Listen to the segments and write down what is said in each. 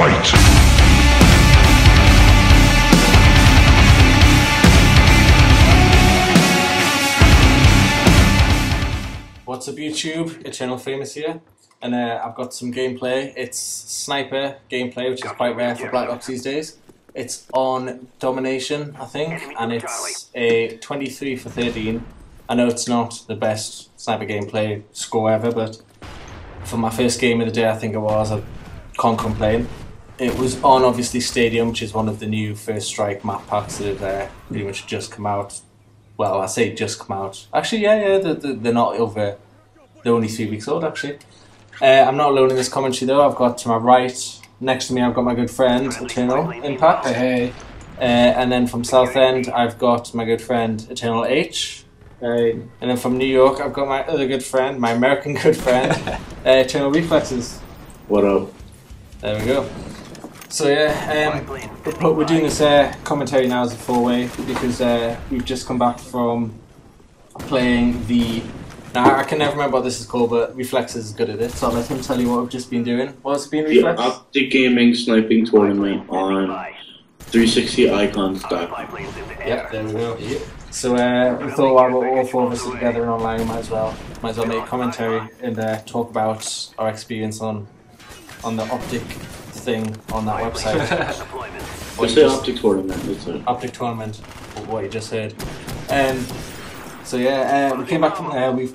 Fight! What's up YouTube, eTerNal Famous here, and I've got some gameplay. It's sniper gameplay, which is quite rare for Black Ops these days. It's on Domination, I think, and it's a 23 for 13. I know it's not the best sniper gameplay score ever, but for my first game of the day, I think it was. I can't complain. It was on, obviously, Stadium, which is one of the new First Strike map packs that have pretty much just come out. Well, I say just come out. Actually, yeah, they're not over. They're only 3 weeks old, actually. I'm not alone in this commentary, though. I've got to my right, next to me, I've got my good friend, eTerNal Impact. Hey. And then from Southend, I've got my good friend, eTerNal H. Hey. And then from New York, I've got my other good friend, my American good friend, eTerNal Reflexes. What up? There we go. So yeah, we're doing this commentary now as a four-way because we've just come back from playing the... Now, I can never remember what this is called, but Reflexes is good at it, so I'll let him tell you what we've just been doing. What's it been, Reflex? The OpTic Gaming Sniping Tournament on 360icons.com. Yep, there we go. Yep. So we thought while we're all four of us together and online, we might as well make a commentary and talk about our experience on the OpTic thing on that website. What's the OpTic Tournament? OpTic Tournament, what you just heard. So yeah, we came back from there. We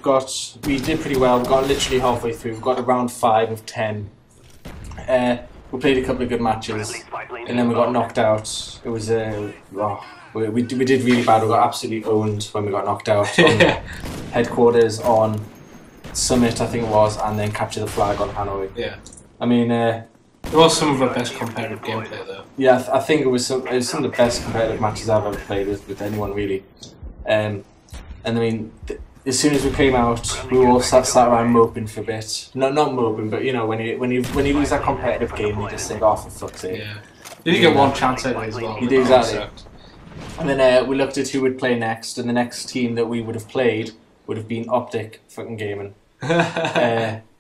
did pretty well. We got literally halfway through. We've got around 5 of 10. We played a couple of good matches, and then we got knocked out. It was we did really bad. We got absolutely owned when we got knocked out on headquarters on Summit, I think it was, and then Capture the Flag on Hanoi. Yeah. I mean, it was some of our best competitive gameplay, though. Yeah, I think it was some of the best competitive matches I've ever played with anyone, really. And I mean, as soon as we came out, we all sat around moping for a bit. Not moping, but you know, when you lose that competitive game, you just think, oh, for fuck's sake. Yeah. You did get one chance out of it as well. You do, exactly. And then we looked at who would play next, and the next team that we would have played would have been OpTic fucking Gaming.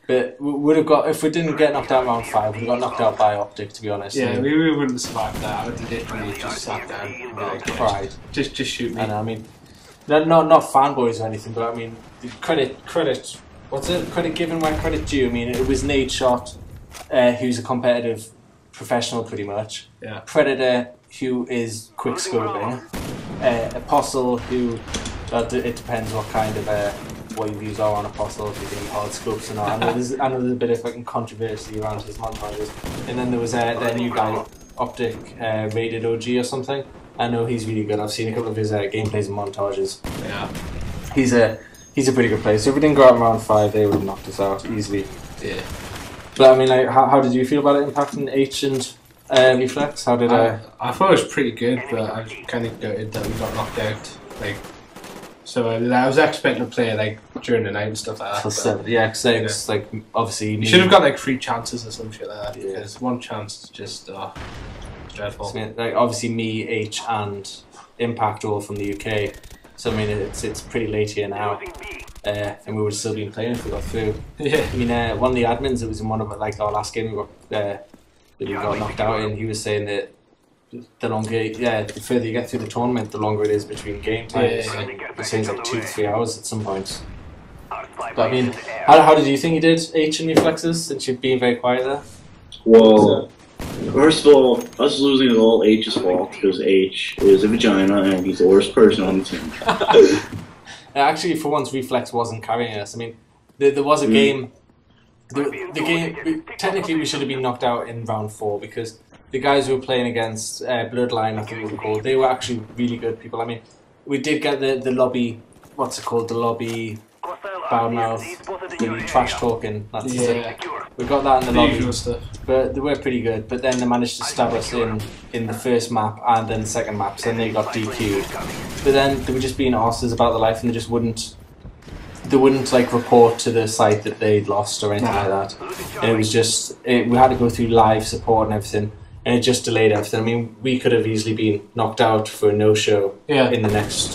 But we would have got, if we didn't get knocked out round 5, we got knocked out by OpTic, to be honest. Yeah, we wouldn't have survived that. I would have literally just sat down and cried. Just shoot me. And I mean, not fanboys or anything, but I mean, credit, what's it? Credit given where credit due. I mean, it was Nade Shot, who's a competitive professional pretty much. Yeah. Predator, who is quick scoping. Apostle, who, it depends what kind of, what your views are on Apostle, if you think hard scopes or not. I know there's a bit of fucking controversy around his montages. And then there was their new guy, OpTic, Rated OG or something. I know he's really good. I've seen a couple of his gameplays and montages. Yeah. He's a pretty good player. So if we didn't go out in round 5, they would have knocked us out easily. Yeah. But I mean, like, how did you feel about it impacting H and Reflex? How did I thought it was pretty good, but I kind of gutted that we got knocked out. Like, so I was expecting to play like during the night and stuff like that. But, yeah, because like obviously you should have got like 3 chances or some shit like that. Yeah. Because 1 chance is just dreadful. So, like obviously me, H, and Impact all from the UK. So I mean it's pretty late here now, and we would have still been playing if we got through. Yeah. I mean one of the admins that was in one of like our last game that we got knocked out in, he was saying that the further you get through the tournament, the longer it is between game times. Yeah. It seems like 2 to 3 hours at some points. But I mean, how did you think you did, H and Reflexes, since you've been very quiet there? Well, first of all, us losing is all H's fault because H is a vagina and he's the worst person on the team. Actually, for once, Reflex wasn't carrying us. I mean, there was a game. The game technically we should have been knocked out in round 4 because the guys we were playing against, Bloodline, I think it was called, they were actually really good people. I mean, we did get the lobby, what's it called, the lobby badmouth, the trash talking, that's it. We got that in the lobby, stuff. but they were pretty good. But then they managed to stab us in the first map and then the second map, so then they got DQ'd. But then they were just being arses about their life and they just wouldn't like report to the site that they'd lost or anything like that. And it was just, we had to go through live support and everything. And it just delayed everything. I mean, we could have easily been knocked out for a no-show in the next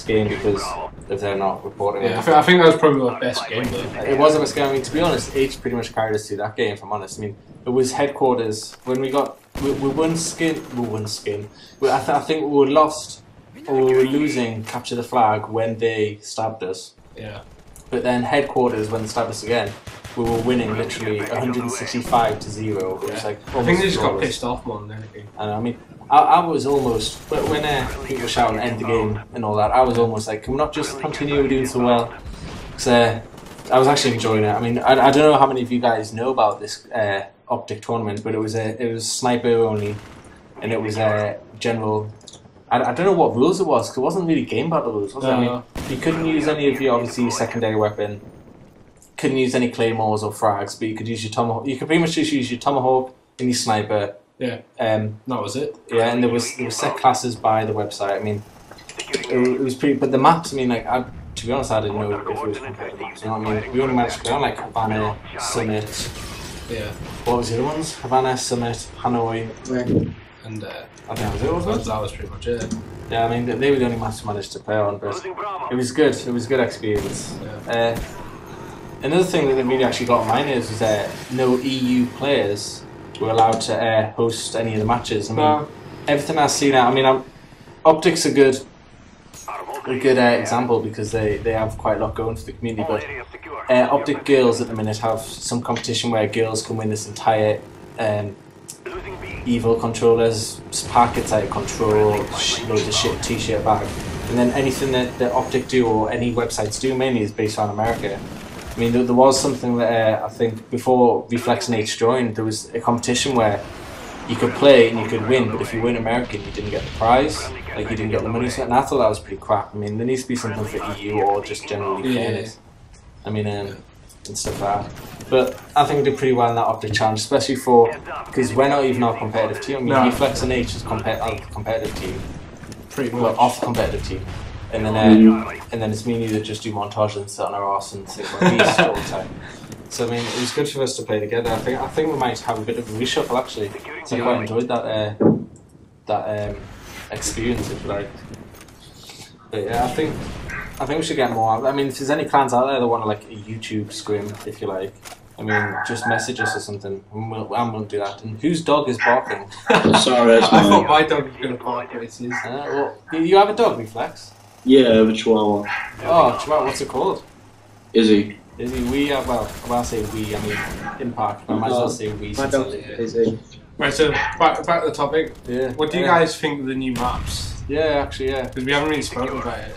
game because if they're not reporting. Yeah, I think that was probably our best game though. It was our best game. I mean, to be honest, H pretty much carried us through that game, if I'm honest. I mean, It was headquarters when we won skin. I think we were lost or we were losing capture the flag when they stabbed us. Yeah. But then headquarters when they stabbed us again, we were winning literally 165-0. It was like I think they just got pissed off more than anything. And I mean, I was almost when people were shouting end the game and all that, I was almost like, can we not just continue doing so well? Because I was actually enjoying it. I mean, I don't know how many of you guys know about this OpTic tournament, but it was sniper only, and it was general. I don't know what rules it was, because it wasn't really game battle rules, was it? I mean, you couldn't use any of your obviously secondary weapon, couldn't use any claymores or frags, but you could use your tomahawk. You could pretty much just use your tomahawk and your sniper. Yeah. That was it. Yeah, and there was set classes by the website. I mean, it was pretty. But the maps, I mean, like, to be honest, I didn't know if it was competitive. You know what I mean? We only managed to go on like Havana, Summit. Yeah. What was the other ones? Havana, Summit, Hanoi, and I think that was it. Wasn't it? That was pretty much it. Yeah, I mean, they were the only maps we managed to play on, but it was good. It was a good experience. Yeah. Another thing that really actually got on my nerves was no EU players were allowed to host any of the matches. I mean, everything I've seen out. I mean, OpTic's a good example because they have quite a lot going for the community. But OpTic girls at the minute have some competition where girls can win this entire evil controllers packets like control, loads of shit t-shirt bag, and then anything that OpTic do or any websites do mainly is based on America. I mean, there was something that I think before Reflex and H joined, there was a competition where you could play and you could win, but if you weren't American, you didn't get the prize, like you didn't get the money. And I thought that was pretty crap. I mean, there needs to be something for EU or just generally fairness. I mean, and stuff like that. But I think we did pretty well in that OpTic challenge, especially because we're not even our competitive team. I mean, Reflex and H is our competitive team, pretty much. Well, off competitive team. And then it's me and you that just do montage and sit on our arse and think about beasts all the time. So I mean, it was good for us to play together. I think we might have a bit of a reshuffle actually. So I quite enjoyed that experience, if you like. But yeah, I think we should get more. I mean, if there's any plans out there that want like a YouTube scrim, if you like, I mean, just message us or something. I'm going to do that. And whose dog is barking? Sorry, that's I thought my dog was going to bark, but it's his. Well, you have a dog, Reflex? Yeah, I have a Chihuahua. Oh, Chihuahua, what's it called? Izzy. Izzy, well, when I say we, I mean Impact, but I might as well say we. My dog is Izzy. Right, so back to the topic. Yeah. What do you guys think of the new maps? Yeah, actually, yeah. Because we haven't really spoken about it.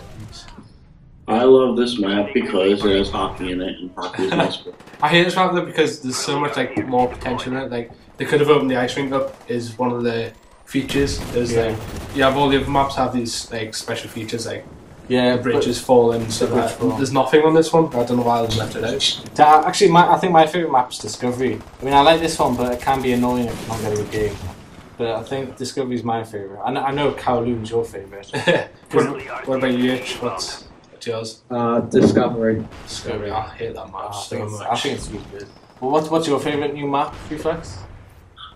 I love this map because it has hockey in it, and hockey is my sport. I hate this map though because there's so much like more potential in it. Like they could have opened the ice rink up is one of the features. There's like you have all the other maps have these like special features like the bridge is falling, so there's nothing on this one. I don't know why they left it out. Actually, I think my favourite map is Discovery. I mean, I like this one, but it can be annoying if you don't get a good game. But I think Discovery is my favourite. I know Kowloon's your favourite. What about you, Itch? What's yours? Discovery. Discovery. I hate that map so much. I think it's really good. Well, what's your favourite new map, Reflex?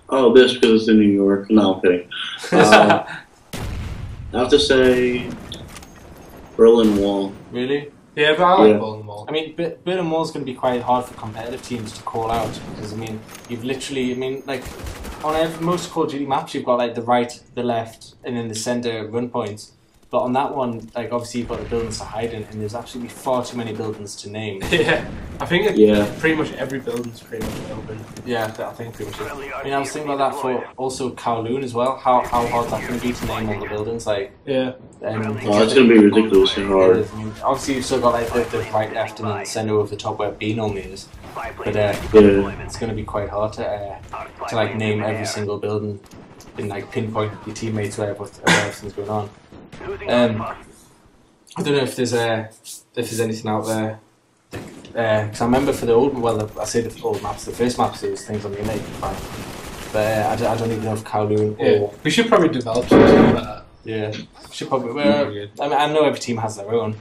Oh, this because it's in New York. No, I'm kidding. I have to say Berlin Wall. Really? Yeah, but I like Berlin Wall. I mean, Berlin Wall is going to be quite hard for competitive teams to call out because I mean, you've literally, I mean, like on most Call of Duty maps, you've got like the right, the left, and then the centre run points. But on that one, like obviously you've got the buildings to hide in, and there's absolutely far too many buildings to name. Yeah, I think pretty much every building's pretty much open. Yeah, I think pretty much. I mean, I was thinking about that for also Kowloon as well. How hard that's going to be to name all the buildings, like. Yeah. It's going to be ridiculously hard. I mean, obviously, you've still got like the right, left, and then the centre over the top where B normally is. But it's going to be quite hard to like name every single building and like pinpoint your teammates where everything's going on. I don't know if there's anything out there. Because I remember for the old, I say the old maps, the first maps, there was things on the internet you could find. But I don't even know if Kowloon or... We should probably develop something like that. Yeah, we should probably... I mean, I know every team has their own,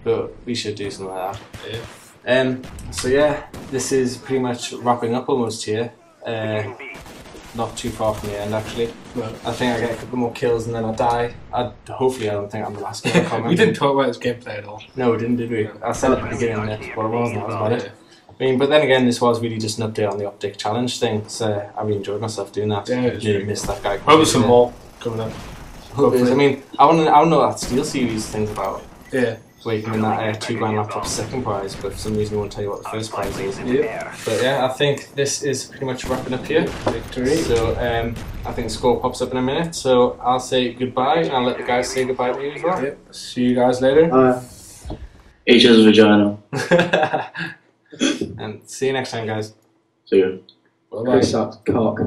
but we should do something like that. Yeah. So yeah, this is pretty much wrapping up almost here. Not too far from the end actually. No. I think I get a couple more kills and then I die. Hopefully I don't think I'm the last guy. We didn't talk about his gameplay at all. No, we didn't, did we? I said at the beginning that what it was, and that was about it. I mean, but then again, this was really just an update on the OpTic challenge thing. So I really enjoyed myself doing that. Yeah, it was Really really missed that guy. Probably some more coming up. I mean, I want to know what that Steel Series thing's about. Yeah. Where you can win that £2 grand laptop second prize, but for some reason, I won't tell you what the first prize is. Yeah. But yeah, I think this is pretty much wrapping up here. Victory. So I think the score pops up in a minute. So I'll say goodbye, and I'll let the guys say goodbye to you as well. Yep. See you guys later. H has a vagina. And see you next time, guys. See ya. Bye bye. Chris sucks cock.